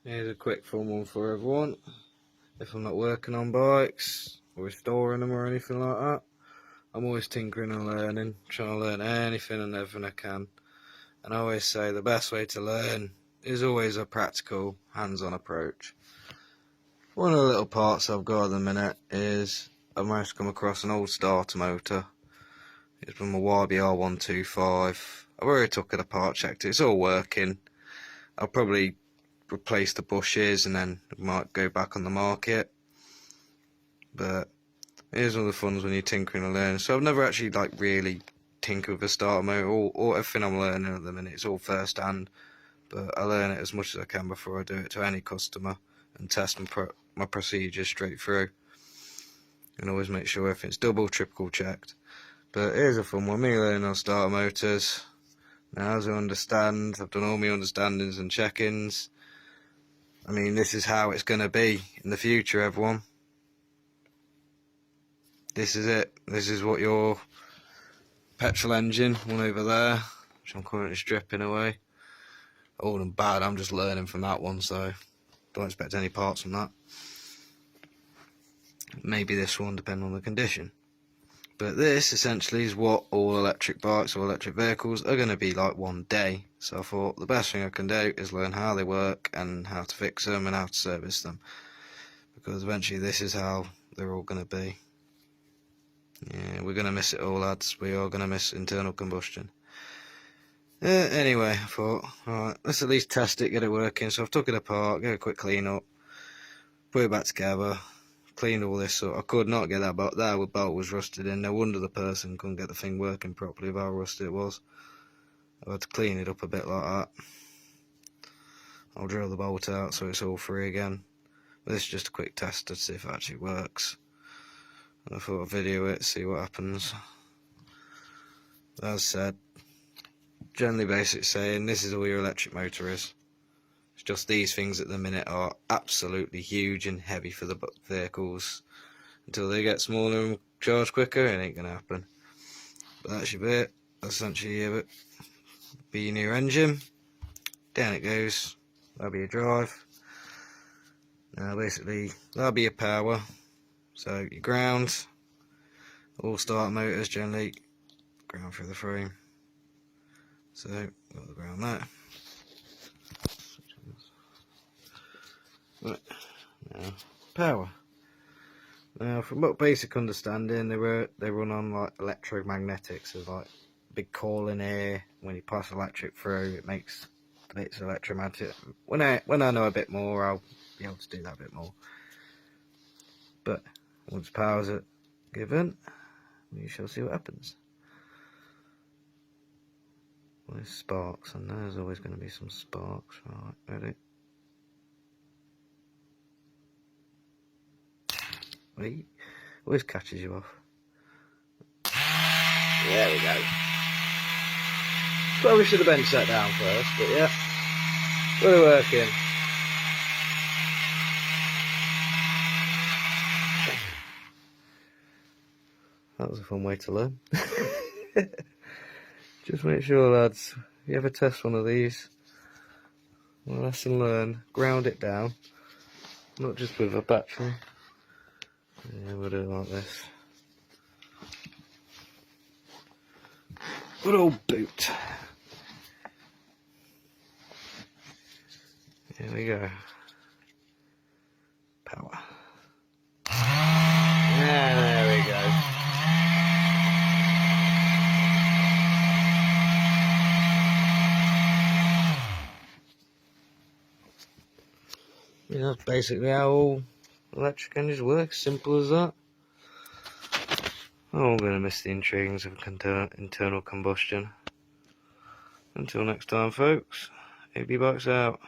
Here's a quick fun one for everyone. If I'm not working on bikes or restoring them or anything like that, I'm always tinkering and learning, trying to learn anything and everything I can. And I always say the best way to learn is always a practical, hands-on approach. One of the little parts I've got at the minute is I've managed to come across an old starter motor. It's from a YBR 125. I've already took it apart, checked it, it's all working. I'll probably replace the bushes and then it might go back on the market. But here's one of the funs when you're tinkering and learning. So I've never actually really tinkered with a starter motor. All everything I'm learning at the minute, it's all first hand. But I learn it as much as I can before I do it to any customer and test my procedures straight through. And always make sure everything's double, triple checked. But here's a fun one, me learning on starter motors. Now as I understand, I've done all my understandings and check-ins. I mean, this is how it's going to be in the future, everyone. This is it. This is what your petrol engine, one over there, which I'm currently stripping away. Old and bad, I'm just learning from that one, so don't expect any parts from that. Maybe this one, depending on the condition. But this, essentially, is what all electric bikes or electric vehicles are going to be like one day. So I thought the best thing I can do is learn how they work and how to fix them and how to service them. Because eventually this is how they're all going to be. Yeah, we're going to miss it all, lads. We are going to miss internal combustion. Anyway, I thought, alright, let's at least test it, get it working. So I've took it apart, get a quick clean up, put it back together, cleaned all this up. I could not get that bolt. That bolt was rusted in. No wonder the person couldn't get the thing working properly of how rusted it was. I had to clean it up a bit like that. I'll drill the bolt out so it's all free again. But this is just a quick test to see if it actually works. And I thought I'd video it, see what happens. As said, generally basic saying, this is all your electric motor is. It's just these things at the minute are absolutely huge and heavy for the vehicles. Until they get smaller and charge quicker, it ain't going to happen. But that should be it. That's essentially it. Be your new engine. Down it goes. That'll be your drive. Now basically, that'll be your power. So your ground. All starter motors generally ground through the frame. So, got the ground there. Right, now, power. Now, from what basic understanding, they run on like electromagnetics. There's like a big coil in here. When you pass electric through, it makes bits electromagnetic. When I know a bit more, I'll be able to do that a bit more. But once power's given, we shall see what happens. Well, there's sparks, and there's always going to be some sparks. Right, ready? Wait, always catches you off. There we go. Probably should have been set down first, but yeah, we're working. That was a fun way to learn. Just make sure, lads, if you ever test one of these, well, lesson learned, ground it down, not just with a battery. Yeah, we'll do it like this. Good old boot. Here we go. Power. Yeah, there we go. Yeah, that's basically how all electric engines work. Simple as that. Oh, I'm going to miss the intrigues of internal combustion. Until next time, folks. AB Bikes out.